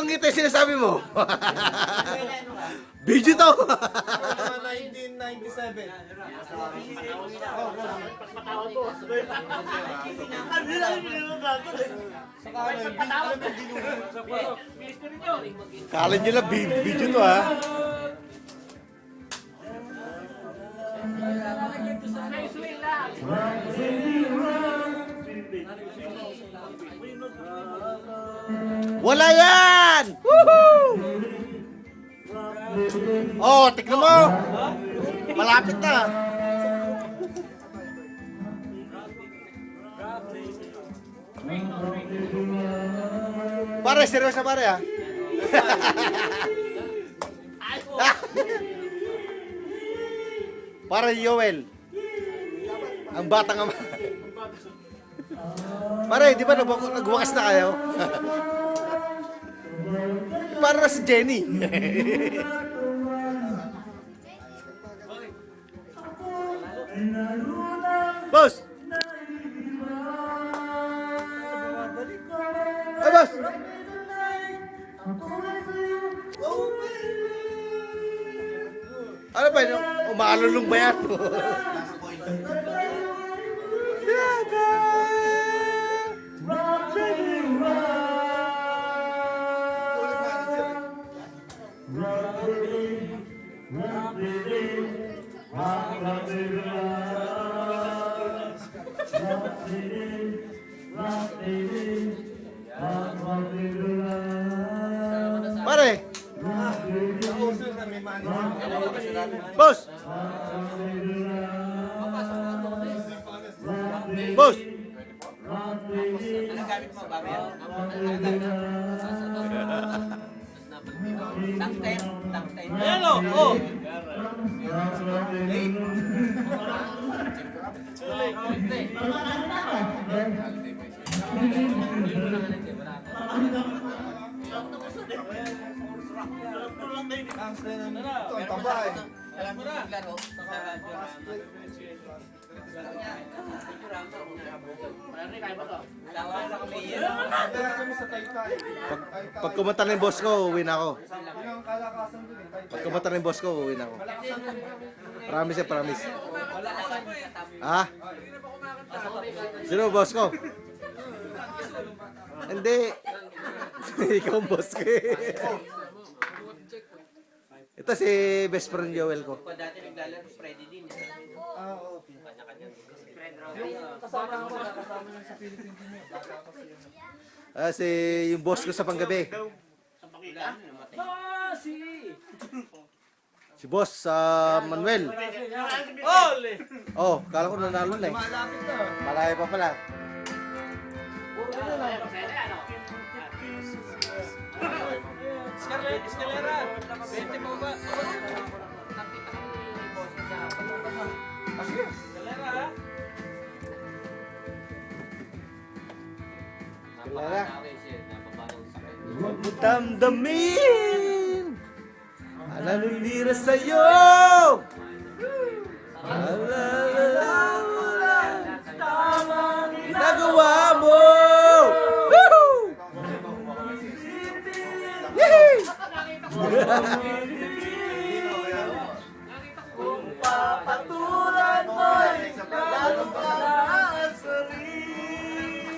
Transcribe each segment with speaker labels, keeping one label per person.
Speaker 1: Anong ngiti sinasabi mo? Video to!
Speaker 2: 1997.
Speaker 1: Kala nyo lang, video to ha. Wala yan! Woohoo! Oh, tignan mo! Malapit na! Pare, seryoso pare ha? Pare Yoel. Ang batang ama. Pare, di ba nagwakas na kayo? Para si Jenny. Boss! Ay, boss! Ano ba yun? Umakalulong ba yan? Pare! Boss! Boss!
Speaker 3: Anong gamit mo, Bobby? Tungsten.
Speaker 2: Ayan o! Oh! Ito ang taba eh.
Speaker 3: Alam mo naglaro sa
Speaker 1: Pag kumanta na yung boss ko, uwi na ako.
Speaker 2: Ilang kalakasan dun eh.
Speaker 1: Pag kumanta na yung boss ko, uwi na ako. Promise eh, promise. Ha? Sino boss ko? Hindi. Ikaw ang boss ko eh. Ito si best friend Joel ko.
Speaker 3: Dati naglalaro, Freddy din.
Speaker 2: Ah, oo. Kasama ko yung sa Philippine team yun. Bata kasi yun.
Speaker 1: Si yung boss ko sa panggabi. Si boss Manuel. Oh, kala ko nanalo na eh.
Speaker 2: Malapit na.
Speaker 1: Malayo pa pala.
Speaker 3: Escalera. 20 mo ba? Nakita kami ni boss sa
Speaker 2: Sige.
Speaker 3: Escalera, ha?
Speaker 1: Escalera.
Speaker 3: Napapanaw sa akin.
Speaker 1: Huwag mo damdamin. Alalulira sa'yo. Alalala mo lang. Tamang ginagawa mo. Woohoo! Yehey!
Speaker 2: Kung papatulan mo'y lalo pa aasarin.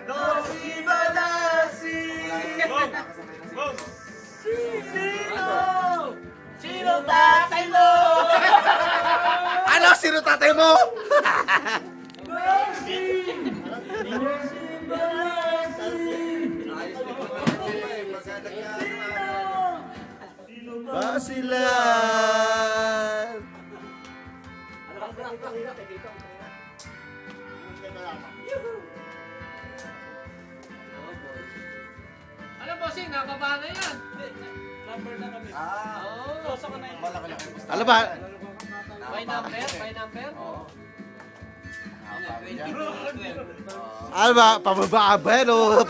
Speaker 2: Nasi Banasi. Sino tatay mo?
Speaker 1: Ano? Sino tatay mo? Basilan.
Speaker 3: Ano, bossing? Nababa na yan. Number na kami. Oo. Sa kanay.
Speaker 1: Ano ba?
Speaker 3: By number? By number? Oo. 20.
Speaker 1: Ano ba? Pababa ba yan o?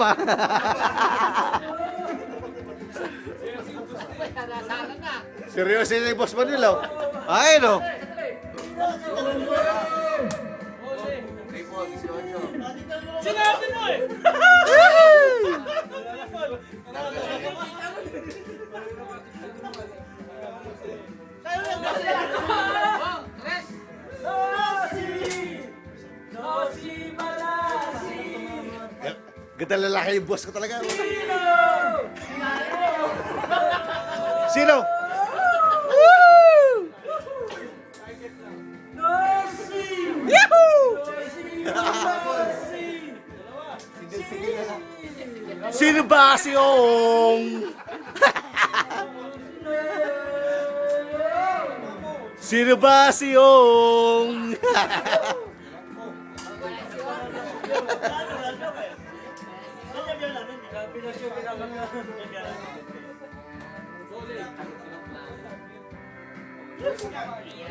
Speaker 3: Nasaan na?
Speaker 1: Seryoso yung boss Manuel o? Ay no?
Speaker 3: Ole. Sinabi mo eh! Oh, Tres!
Speaker 1: Ganda lalaki yung boss ko talaga. Sino? Woo! Yahoo! Sino ba si Ong? Sino ba si Ong?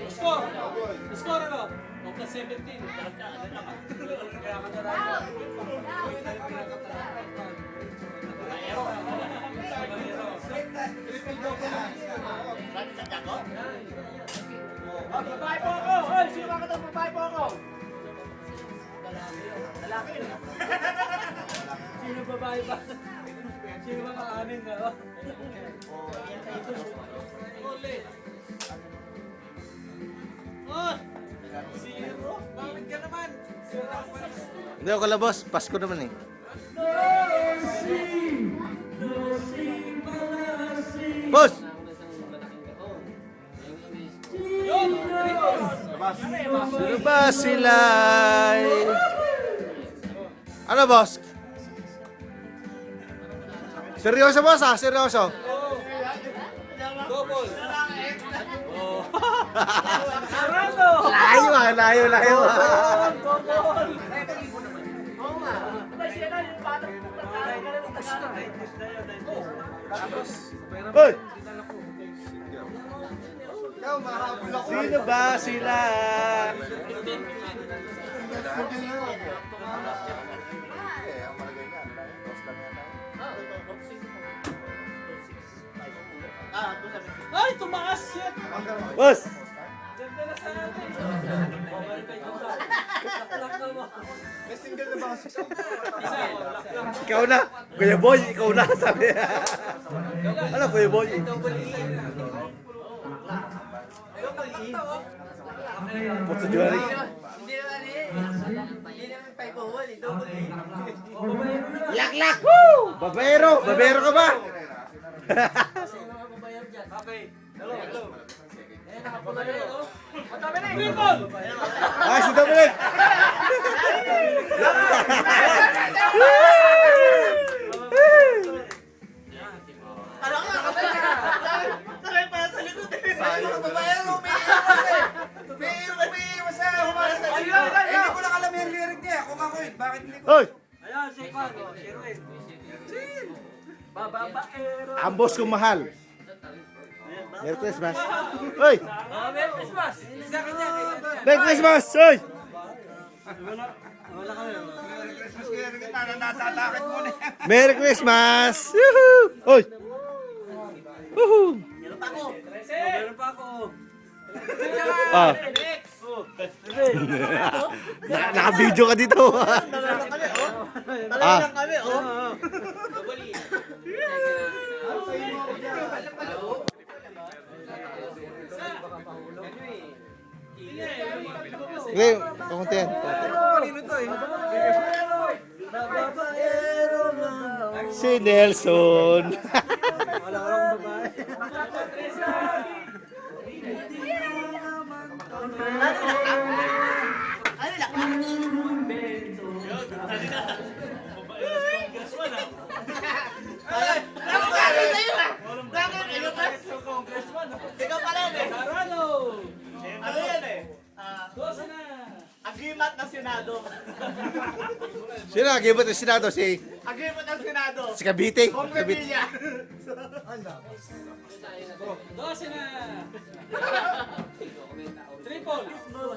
Speaker 3: Score! Score ano? 1 plus 17. Kaya ka na
Speaker 2: Babae po ako! Hoy, sino ka katang babae po ako? Lalaki.
Speaker 3: Sino babae ba? Sino ba kaanin ka? Ulit. Oh! Zero? Bakit ka naman?
Speaker 1: Hindi ako kala boss, Pasko naman eh. Boss! Sino ba sila? Ano boss? Seryoso boss ah, seryoso.
Speaker 3: Double.
Speaker 1: Layo ah, layo ah. Hoy! Sino ba sila?
Speaker 3: Ay, tumaas yan!
Speaker 1: Boss!
Speaker 3: Ganda na sa atin.
Speaker 2: May single na ba kasi?
Speaker 1: Ikaw na! Kuya Boy, ikaw na sabi. Ano Kuya Boy? Puto juari. Laklak! Woo! Babaero! Babaero ka ba?
Speaker 3: Okay. Hello, hello. Triple!
Speaker 1: Ah, si Dominic!
Speaker 2: Hindi ko lang alam yung lyric niya. Kung ako yun, bakit hindi ko?
Speaker 1: Hoy!
Speaker 3: Ayan, si Juan. Si Ruel. Babaero.
Speaker 1: Ang boss kong mahal. Merry Christmas. Hoy!
Speaker 3: Merry Christmas! Sa kanya.
Speaker 1: Merry Christmas! Hoy!
Speaker 3: Wala kami.
Speaker 2: Christmas kaya rin kita na natatakit mo na.
Speaker 1: Merry Christmas! Woohoo! Hoy! Woohoo!
Speaker 3: Meron pa ako.
Speaker 1: Ah. Naka-video ka dito. Ah.
Speaker 2: kami, oh.
Speaker 1: Sige, kakunti yan.
Speaker 2: Kanino to eh?
Speaker 1: Si Nelson.
Speaker 2: Ikaw pala eh.
Speaker 3: Carano!
Speaker 2: Ano yan eh?
Speaker 3: Dosa na!
Speaker 2: Agimat ng Senado.
Speaker 1: Sino nag-ibot ng Senado? Si
Speaker 2: Agimat ng Senado.
Speaker 1: Cavite?
Speaker 2: Kong
Speaker 1: Cavite.
Speaker 2: Revilla.
Speaker 3: Dosa na! Triple!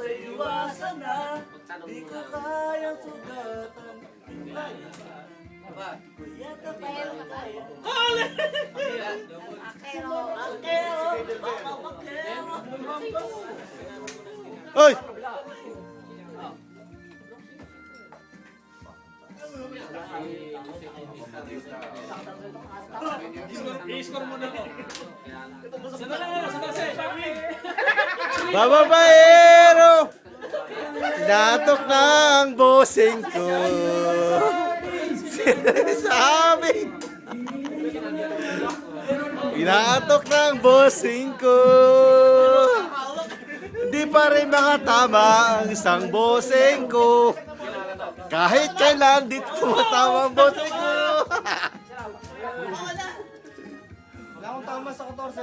Speaker 2: Iwasan na, di ko kayang sugatan. Kuya ka kaya kaya.
Speaker 3: Kale!
Speaker 1: Hoy!
Speaker 3: I-score muna ko. Sandali.
Speaker 1: Bababaero! Tinatok ng bossing ko. Sinasabi. Tinatok ng bossing ko. Hindi pa rin makatama ang isang bossing ko. Kahit kailan dito tumatama ang bossing ko.
Speaker 2: Wala akong tama sa 14.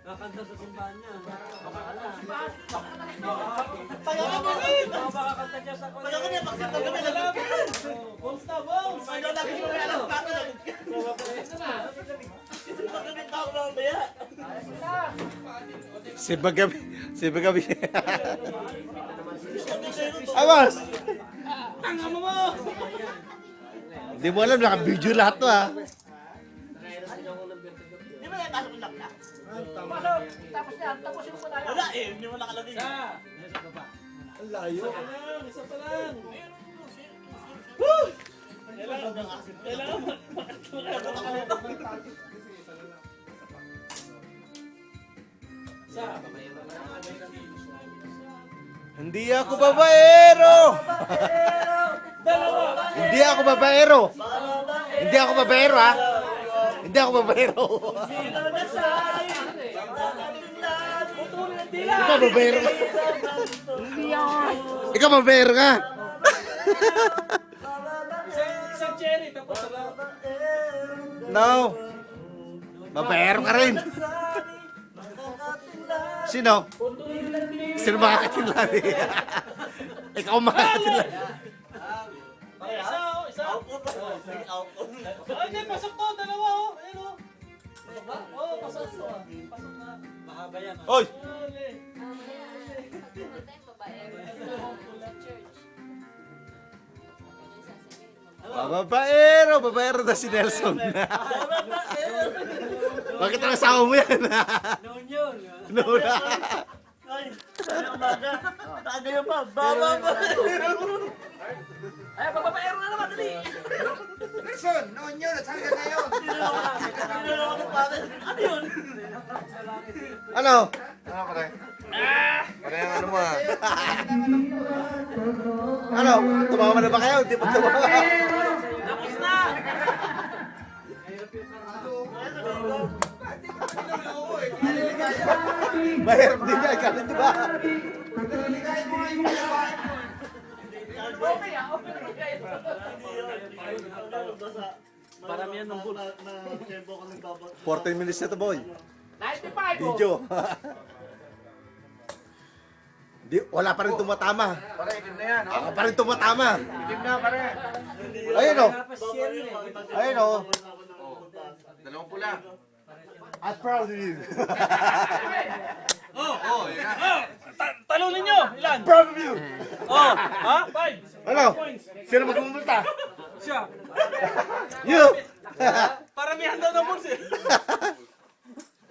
Speaker 3: Kakanta sa simbahan niya. Makakanta niya sa kanya. Balls na, balls!
Speaker 1: Si Bagabi. Awas!
Speaker 3: Tanga mo!
Speaker 1: Hindi mo alam, naka-video lahat to ha.
Speaker 4: Wala eh, hindi mo nakalagay.
Speaker 2: Ang layo.
Speaker 3: Isa pa lang.
Speaker 1: Hindi ako babaero! Hindi ako babaero! Hindi ako babaero ha! Hindi ako babaero! Ikaw babaero ka! Ikaw babaero ka!
Speaker 3: Isang cherry, tapos wala.
Speaker 1: No! Babaero ka rin! Sino? Sino makakatinlan eh? Ikaw makakatinlan.
Speaker 3: Isa. Okay, pasok to, dalawa oh. Ayun oh. Pasok ba? Oo, pasok to. Pasok na. Mahaba yan.
Speaker 1: Oy! Babaero na si Nelson. Bakit ang asawa mo yan?
Speaker 3: Noon yun.
Speaker 1: No na.
Speaker 4: Ay, ano umaga? Tagay pa, baba pa.
Speaker 3: Ay, babaero na naman, dali.
Speaker 2: Nelson, noon yun. At hanggang ngayon.
Speaker 4: Ano yun?
Speaker 1: Ano? Ano pare? Pare ang ano mo ha? Ano? Tumawa na ba kayo? Hindi pa tumawa.
Speaker 3: Tapos na.
Speaker 1: Mahirap din yan. Kala di ba?
Speaker 4: Paramihan ng bulat na tempo ka nagbabot.
Speaker 1: 14 minutes na to boy.
Speaker 3: 95
Speaker 1: Video. Di, wala pa rin tumatama.
Speaker 2: Pare, itim na yan.
Speaker 1: Ako pa rin tumatama.
Speaker 2: Itim na, pare.
Speaker 1: Ayun o. Ayun o.
Speaker 2: Dalawang pula.
Speaker 1: I'm proud of you.
Speaker 3: Talunin nyo. Ilan?
Speaker 1: Proud of you.
Speaker 3: Oh, ha? 5.
Speaker 1: Ano? Sino magmumulta?
Speaker 3: Siya.
Speaker 1: You.
Speaker 3: Paramihan daw ng bulls eh.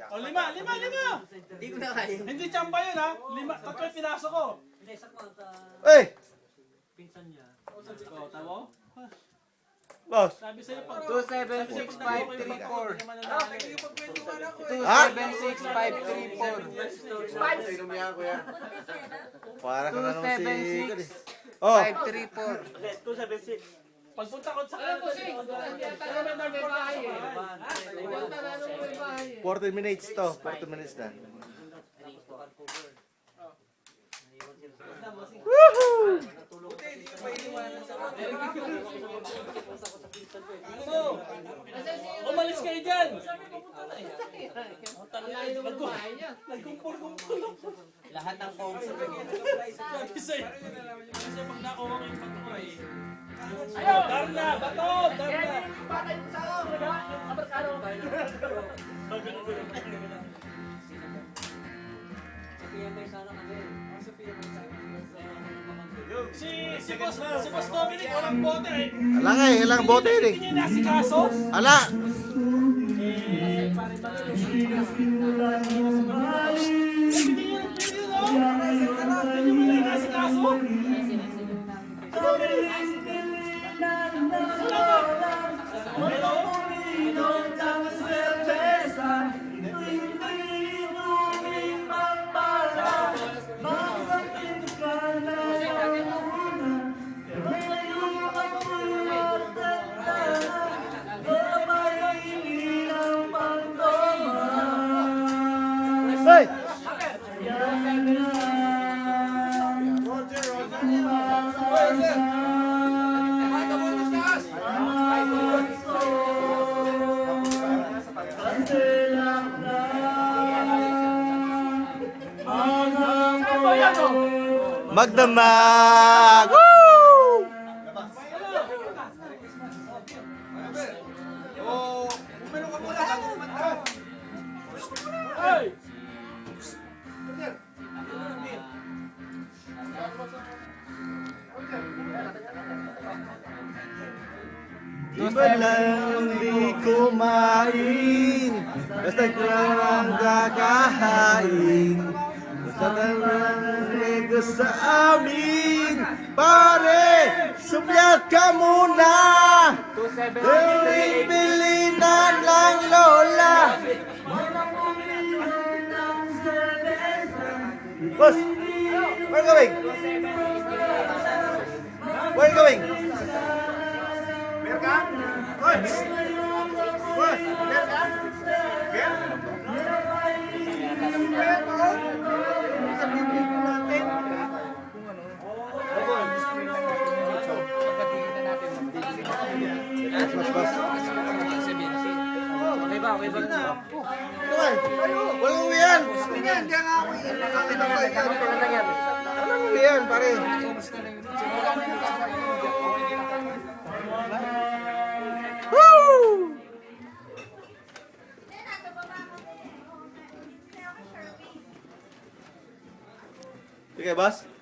Speaker 3: O, 5. Hindi ko na kaya. Hindi tsamba yun ha. 5. Tatlo yung pinasok ko.
Speaker 1: Hey.
Speaker 3: Pinsan niya. O, tamo?
Speaker 1: Boss.
Speaker 3: Sabi sa'yo pag...
Speaker 5: 276-534.
Speaker 1: Ha?
Speaker 5: 276-534.
Speaker 2: Inumihan ko yan.
Speaker 1: Para ka na naman si... Oh.
Speaker 5: 534.
Speaker 4: 276.
Speaker 3: Pagpunta ko sa kanila, tanong na may bahay eh. Punta na nung may bahay eh.
Speaker 1: 40 minutes to. 40 minutes na. Woohoo!
Speaker 3: Umalis kayo dyan! Nagkumpul-kumpul.
Speaker 5: Lahat ng phones.
Speaker 3: Sabi sa'yo. Kasi pag nakuha ko yung pato ko eh. Darna! Bato! Darna! Si Boss Dominic, walang bote eh.
Speaker 1: Ala nga eh. Ilang bote yun eh.
Speaker 3: Hindi niya nasikaso.
Speaker 1: Ala.
Speaker 3: Hindi niya nasikaso.
Speaker 1: Magdamag! Woo!
Speaker 3: Hey!
Speaker 1: Di ba lang di kumain? Basta lang kakahain. Basta lang nego sa amin. Pare, subyat ka muna. Tuwing bilinan lang lola. Boss, where you going? Where you going?
Speaker 5: Okay ba? Okay ba?
Speaker 1: Walang uwian. Walang uwian, pare. Woo! Sige, boss.